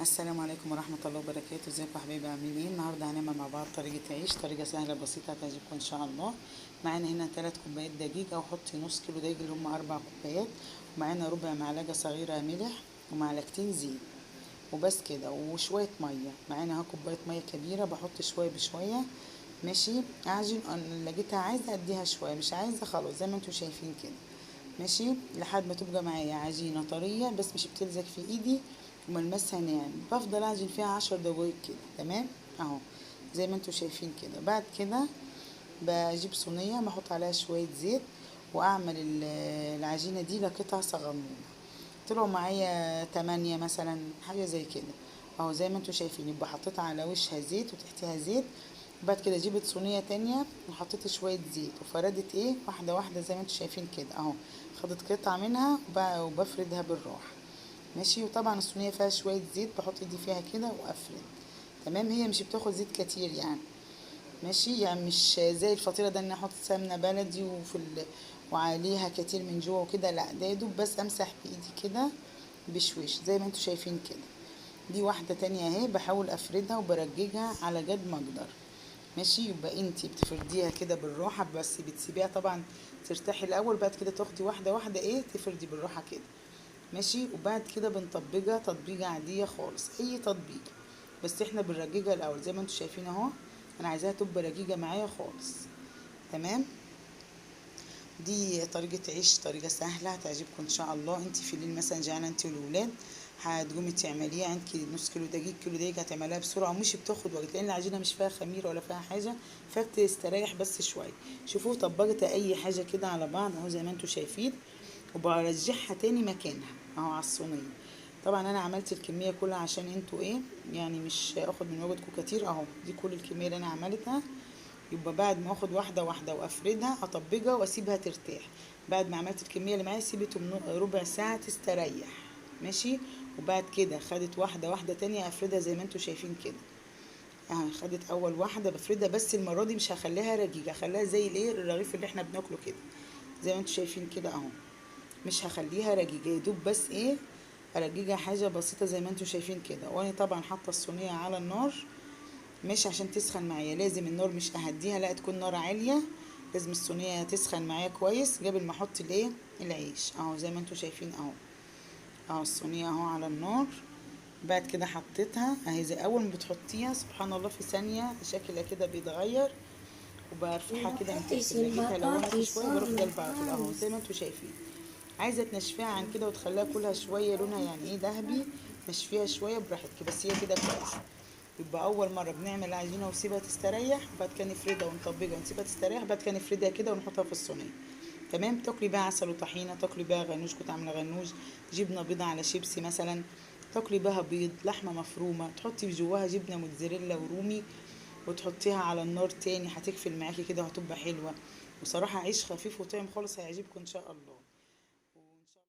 السلام عليكم ورحمة الله وبركاته. ازيكم يا حبايبي، عاملين ايه؟ النهارده هنعمل مع بعض طريقة عيش، طريقة سهلة بسيطة هتعجبكم ان شاء الله. معانا هنا 3 كوبايات دقيق، او حطي نص كيلو دقيق اللي هم 4 كوبايات. ومعانا ربع معلقة صغيرة ملح ومعلقتين زيت وبس كده، وشوية مية. معانا اهو كوباية مية كبيرة، بحط شوية بشوية. ماشي. اعجن، لقيتها عايزة اديها شوية، مش عايزة خلاص زي ما انتوا شايفين كده. ماشي. لحد ما تبقى معايا عجينة طرية بس مش بتلزق في ايدي وملمسها ناعم. بفضل اعجن فيها 10 دقايق كده. تمام اهو زي ما انتوا شايفين كده. بعد كده بجيب صينية بحط عليها شوية زيت، واعمل العجينة دي لقطع صغنونة. طلعوا معايا 8 مثلا، حاجة زي كده اهو زي ما انتوا شايفين. يبقى حطيت على وشها زيت وتحتها زيت. بعد كده جبت صينية تانية وحطيت شوية زيت وفردت ايه واحدة واحدة زي ما انتوا شايفين كده اهو. خدت قطعة منها وبفردها بالراحة. ماشي. وطبعا الصينية فيها شوية زيت، بحط ايدي فيها كده وافرد. تمام. هي مش بتاخد زيت كتير يعني. ماشي. يعني مش زي الفطيرة ده ان احط سمنة بلدي وعليها كتير من جوه وكده، لا ده يدوب بس امسح بايدي كده بشويش زي ما انتوا شايفين كده. دي واحدة تانية اهي، بحاول افردها وبرججها على قد ما اقدر. ماشي. يبقى انتي بتفرديها كده بالراحة، بس بتسيبيها طبعا ترتاحي الاول. بعد كده تاخدي واحدة واحدة ايه، تفردي بالراحة كده. ماشي. وبعد كده بنطبقها تطبيقة عادية خالص، اي تطبيقة، بس احنا بنرججها الاول زي ما انتوا شايفين اهو. انا عايزاها تبقى رجيجة معايا خالص. تمام. دي طريقة عيش، طريقة سهلة هتعجبكم ان شاء الله. انت في الليل مثلا جعانة انت والولاد، هتقومي تعمليها. عندك نص كيلو دقيق، كيلو دقيق هتعمليها بسرعة ومش بتاخد وقت، لان العجينة مش فيها خميرة ولا فيها حاجة، فبتستريح بس شوية. شوفوا طبقت اي حاجة كده على بعض اهو زي ما انتوا شايفين، وبرجعها تاني مكانها اهو على الصينية. طبعا انا عملت الكمية كلها عشان انتوا ايه يعني مش اخد من وقتكم كتير اهو. دي كل الكمية اللي انا عملتها. يبقى بعد ما اخد واحده واحده وافردها اطبقها واسيبها ترتاح. بعد ما عملت الكميه اللي معايا سيبته ربع ساعه تستريح. ماشي. وبعد كده خدت واحده واحده تانية افردها زي ما انتوا شايفين كده. خدت اول واحده بفردها، بس المره دي مش هخليها رقيقه، هخليها زي الايه الرغيف اللي احنا بناكله كده زي ما انتوا شايفين كده اهو. مش هخليها رقيقه، يدوب بس ايه ارجيها حاجه بسيطه زي ما انتوا شايفين كده. وانا طبعا حاطه الصينيه على النار مش عشان تسخن معايا. لازم النار مش اهديها، لا تكون نار عالية. لازم الصينية تسخن معايا كويس قبل ما احط الايه العيش اهو زي ما انتوا شايفين اهو. اهو الصينية اهو على النار. بعد كده حطيتها اهي، زي اول ما بتحطيها سبحان الله في ثانية شكلها كده بيتغير. وبرفعها كده من تحت، لقيتها لونت شوية بروح جايبها على طول اهو زي ما انتوا شايفين. عايزة تنشفيها عن كده وتخليها كلها شوية لونها يعني ايه ذهبي، نشفيها شوية براحتك، بس هي كده كويسة. يبقى اول مره بنعمل العجينه ونسيبها تستريح، وبعد كده نفردها ونطبقها ونسيبها تستريح، بعد كده نفردها كده ونحطها في الصينيه. تمام. تاكلي بيها عسل وطحينه، تاكلي بيها غنوش، كنت عامله غنوش جبنه بيضه على شيبسي مثلا، تاكلي بيها بيض، لحمه مفرومه، تحطي في جواها جبنه موتزاريلا ورومي وتحطيها على النار تاني، هتقفل معاكي كده وهتبقى حلوه. وصراحه عيش خفيف وطعم خالص، هيعجبكم ان شاء الله.